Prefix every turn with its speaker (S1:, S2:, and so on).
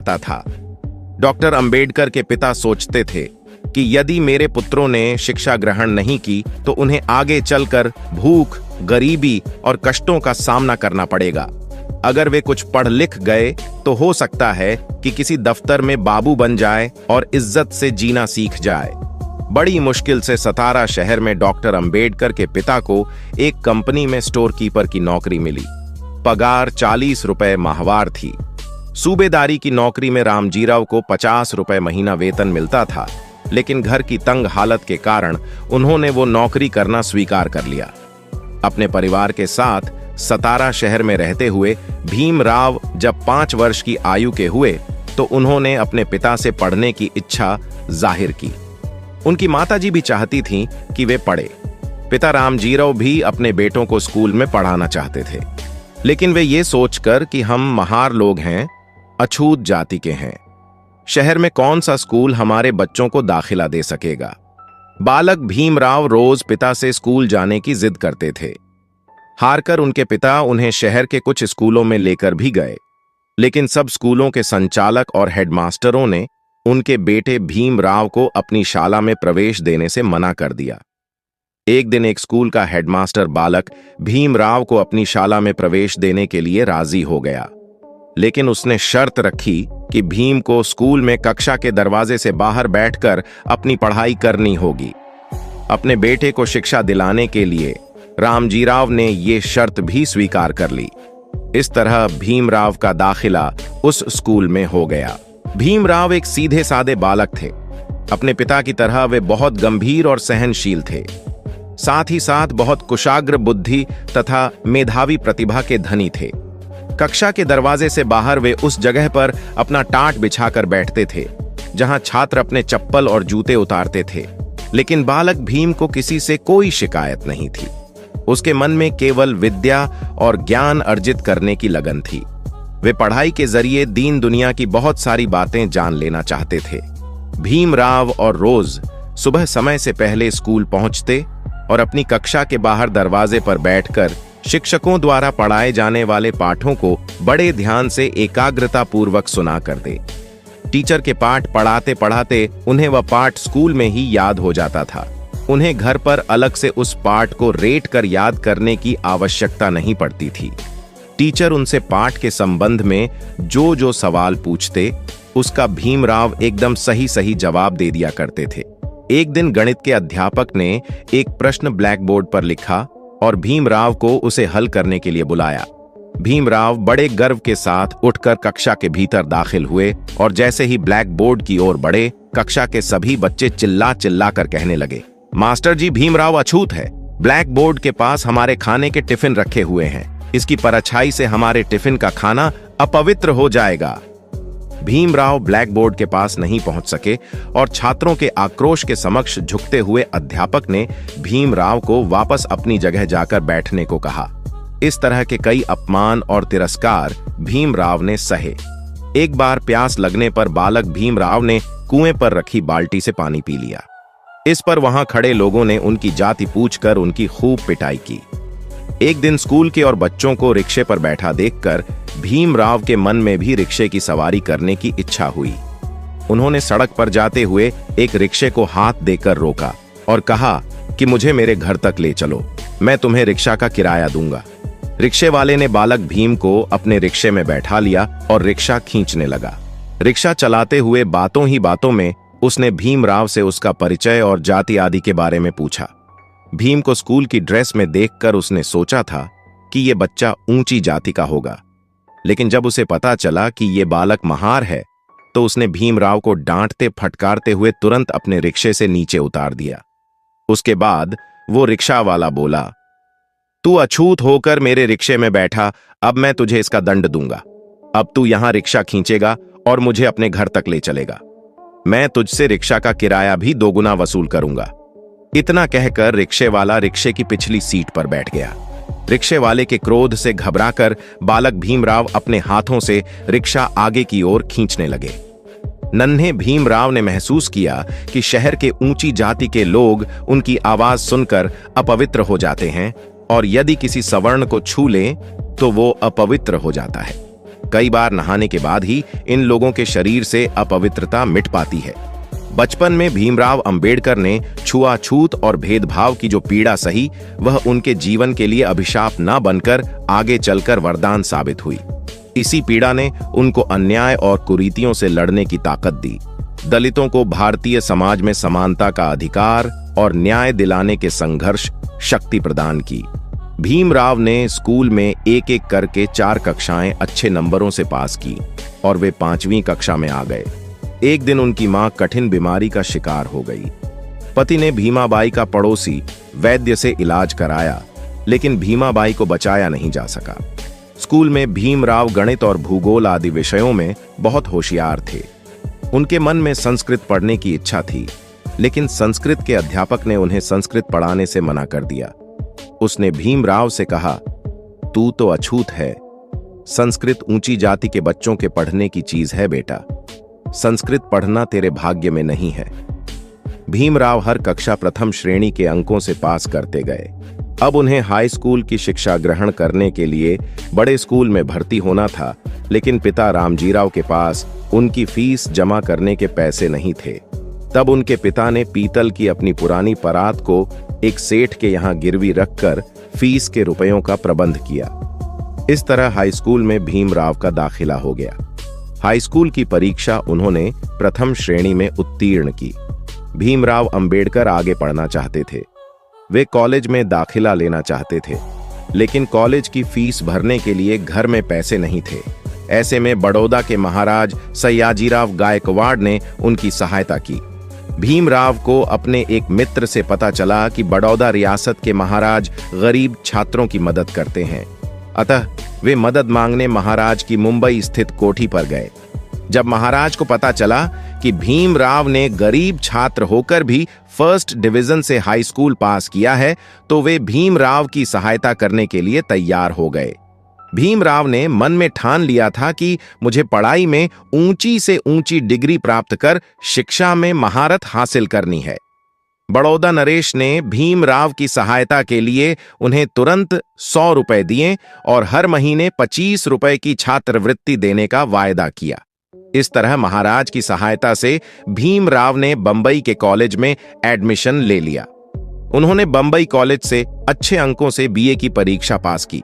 S1: आता था। डॉक्टर अंबेडकर के पिता सोचते थे कि यदि मेरे पुत्रों ने शिक्षा ग्रहण नहीं की तो उन्हें आगे चलकर भूख, गरीबी और कष्टों का सामना करना पड़ेगा। अगर वे कुछ पढ़ लिख गए तो हो सकता है कि किसी दफ्तर में बाबू बन जाए और इज्जत से जीना सीख जाए। बड़ी मुश्किल से सतारा शहर में डॉक्टर अंबेडकर के पिता को एक कंपनी में स्टोर कीपर की नौकरी मिली। पगार 40 रुपए माहवार थी। सूबेदारी की नौकरी में रामजीराव को 50 रुपए महीना वेतन मिलता था, लेकिन घर की तंग हालत के कारण उन्होंने वो नौकरी करना स्वीकार कर लिया। अपने परिवार के साथ सतारा शहर में रहते हुए भीमराव जब 5 वर्ष की आयु के हुए तो उन्होंने अपने पिता से पढ़ने की इच्छा जाहिर की। उनकी माताजी भी चाहती थीं कि वे पढ़े। पिता रामजीराव भी अपने बेटों को स्कूल में पढ़ाना चाहते थे, लेकिन वे ये सोचकर कि हम महार लोग हैं, अछूत जाति के हैं, शहर में कौन सा स्कूल हमारे बच्चों को दाखिला दे सकेगा। बालक भीमराव रोज पिता से स्कूल जाने की जिद करते थे। हारकर उनके पिता उन्हें शहर के कुछ स्कूलों में लेकर भी गए, लेकिन सब स्कूलों के संचालक और हेडमास्टरों ने उनके बेटे भीमराव को अपनी शाला में प्रवेश देने से मना कर दिया। एक दिन एक स्कूल का हेडमास्टर बालक भीमराव को अपनी शाला में प्रवेश देने के लिए राजी हो गया, लेकिन उसने शर्त रखी कि भीम को स्कूल में कक्षा के दरवाजे से बाहर बैठकर अपनी पढ़ाई करनी होगी। अपने बेटे को शिक्षा दिलाने के लिए रामजीराव ने ये शर्त भी स्वीकार कर ली। इस तरह भीमराव का दाखिला उस स्कूल में हो गया। भीमराव एक सीधे साधे बालक थे। अपने पिता की तरह वे बहुत गंभीर और सहनशील थे। साथ ही साथ बहुत कुशाग्र बुद्धि तथा मेधावी प्रतिभा के धनी थे। कक्षा के दरवाजे से बाहर वे उस जगह पर अपना टाट बिछाकर बैठते थे जहां छात्र अपने चप्पल और जूते उतारते थे, लेकिन बालक भीम को किसी से कोई शिकायत नहीं थी। उसके मन में केवल विद्या और ज्ञान अर्जित करने की लगन थी। वे पढ़ाई के जरिए दीन दुनिया की बहुत सारी बातें जान लेना चाहते थे। भीमराव और रोज सुबह समय से पहले स्कूल पहुंचते और अपनी कक्षा के बाहर दरवाजे पर बैठकर शिक्षकों द्वारा पढ़ाए जाने वाले पाठों को बड़े ध्यान से एकाग्रता पूर्वक सुना करते। टीचर के पाठ पढ़ाते पढ़ाते उन्हें वह पाठ स्कूल में ही याद हो जाता था। उन्हें घर पर अलग से उस पाठ को रेट कर याद करने की आवश्यकता नहीं पड़ती थी। टीचर उनसे पाठ के संबंध में जो जो सवाल पूछते उसका भीमराव एकदम सही सही जवाब दे दिया करते थे। एक दिन गणित के अध्यापक ने एक प्रश्न ब्लैक बोर्ड पर लिखा और भीमराव को उसे हल करने के लिए बुलाया। भीमराव बड़े गर्व के साथ उठकर कक्षा के भीतर दाखिल हुए और जैसे ही ब्लैक बोर्ड की ओर बढ़े, कक्षा के सभी बच्चे चिल्ला चिल्ला कर कहने लगे, मास्टर जी, भीमराव अछूत है। ब्लैक बोर्ड के पास हमारे खाने के टिफिन रखे हुए हैं। इसकी परछाई से हमारे टिफिन का खाना अपवित्र हो जाएगा। भीमराव ब्लैक बोर्ड के पास नहीं पहुंच सके और छात्रों के आक्रोश के समक्ष झुकते हुए अध्यापक ने भीमराव को वापस अपनी जगह जाकर बैठने को कहा। इस तरह के कई अपमान और तिरस्कार भीमराव ने सहे। एक बार प्यास लगने पर बालक भीमराव ने कुएं पर रखी बाल्टी से पानी पी लिया। इस पर वहां खड़े लोगों ने उनकी जाति पूछकर उनकी खूब पिटाई की। एक दिन स्कूल के और बच्चों को रिक्शे पर बैठा देखकर भीमराव के मन में भी रिक्शे की सवारी करने की इच्छा हुई। उन्होंने सड़क पर जाते हुए एक रिक्शे को हाथ देकर रोका और कहा कि मुझे मेरे घर तक ले चलो, मैं तुम्हें रिक्शा का किराया दूंगा। रिक्शे वाले ने बालक भीम को अपने रिक्शे में बैठा लिया और रिक्शा खींचने लगा। रिक्शा चलाते हुए बातों ही बातों में उसने भीमराव से उसका परिचय और जाति आदि के बारे में पूछा। भीम को स्कूल की ड्रेस में देखकर उसने सोचा था कि ये बच्चा ऊंची जाति का होगा, लेकिन जब उसे पता चला कि ये बालक महार है तो उसने भीमराव को डांटते फटकारते हुए तुरंत अपने रिक्शे से नीचे उतार दिया। उसके बाद वो रिक्शा वाला बोला, तू अछूत होकर मेरे रिक्शे में बैठा, अब मैं तुझे इसका दंड दूंगा। अब तू यहां रिक्शा खींचेगा और मुझे अपने घर तक ले चलेगा। मैं तुझसे रिक्शा का किराया भी 2 गुना वसूल करूंगा। इतना कहकर रिक्शे वाला रिक्शे की पिछली सीट पर बैठ गया। रिक्शे वाले के क्रोध से घबराकर बालक भीमराव अपने हाथों से रिक्शा आगे की ओर खींचने लगे। नन्हे भीमराव ने महसूस किया कि शहर के ऊंची जाति के लोग उनकी आवाज सुनकर अपवित्र हो जाते हैं और यदि किसी सवर्ण को छू लें तो वो अपवित्र हो जाता है। कई बार नहाने के बाद ही इन लोगों के शरीर से अपवित्रता मिट पाती है। बचपन में भीमराव अंबेडकर ने छुआछूत और भेदभाव की जो पीड़ा सही, वह उनके जीवन के लिए अभिशाप न बनकर आगे चलकर वरदान साबित हुई। इसी पीड़ा ने उनको अन्याय और कुरीतियों से लड़ने की ताकत दी, दलितों को भारतीय समाज में समानता का अधिकार और न्याय दिलाने के संघर्ष शक्ति प्रदान की। भीमराव ने स्कूल में एक एक करके 4 कक्षाएं अच्छे नंबरों से पास की और वे 5वीं कक्षा में आ गए। एक दिन उनकी मां कठिन बीमारी का शिकार हो गई। पति ने भीमाबाई का पड़ोसी वैद्य से इलाज कराया, लेकिन भीमाबाई को बचाया नहीं जा सका। स्कूल में भीमराव गणित और भूगोल आदि विषयों में बहुत होशियार थे। उनके मन में संस्कृत पढ़ने की इच्छा थी, लेकिन संस्कृत के अध्यापक ने उन्हें संस्कृत पढ़ाने से मना कर दिया। उसने भीमराव से कहा, तू तो अछूत है, संस्कृत ऊंची जाति के बच्चों के पढ़ने की चीज है बेटा, संस्कृत पढ़ना तेरे भाग्य में नहीं है। भीमराव हर कक्षा प्रथम श्रेणी के अंकों से पास करते गए। अब उन्हें हाई स्कूल की शिक्षा ग्रहण करने के लिए बड़े स्कूल में भर्ती होना था, लेकिन पिता रामजीराव के पास उनकी फीस जमा करने के पैसे नहीं थे। तब उनके पिता ने पीतल की अपनी पुरानी परात को एक सेठ के यहां गिरवी रखकर फीस के रुपयों का प्रबंध किया। इस तरह हाई स्कूल में भीमराव का दाखिला हो गया। हाई स्कूल की परीक्षा उन्होंने प्रथम श्रेणी में उत्तीर्ण की। भीमराव अंबेडकर आगे पढ़ना चाहते थे। वे कॉलेज में दाखिला लेना चाहते थे, लेकिन कॉलेज की फीस भरने के लिए घर में पैसे नहीं थे। ऐसे में बड़ौदा के महाराज सयाजीराव गायकवाड़ ने उनकी सहायता की। भीमराव को अपने एक मित्र से पता चला कि बड़ौदा रियासत के महाराज गरीब छात्रों की मदद करते हैं, अतः वे मदद मांगने महाराज की मुंबई स्थित कोठी पर गए। जब महाराज को पता चला कि भीमराव ने गरीब छात्र होकर भी फर्स्ट डिवीजन से हाई स्कूल पास किया है, तो वे भीमराव की सहायता करने के लिए तैयार हो गए। भीमराव ने मन में ठान लिया था कि मुझे पढ़ाई में ऊंची से ऊंची डिग्री प्राप्त कर शिक्षा में महारत हासिल करनी है। बड़ौदा नरेश ने भीमराव की सहायता के लिए उन्हें तुरंत 100 रुपए दिए और हर महीने 25 रुपए की छात्रवृत्ति देने का वायदा किया। इस तरह महाराज की सहायता से भीमराव ने बंबई के कॉलेज में एडमिशन ले लिया। उन्होंने बंबई कॉलेज से अच्छे अंकों से बीए की परीक्षा पास की।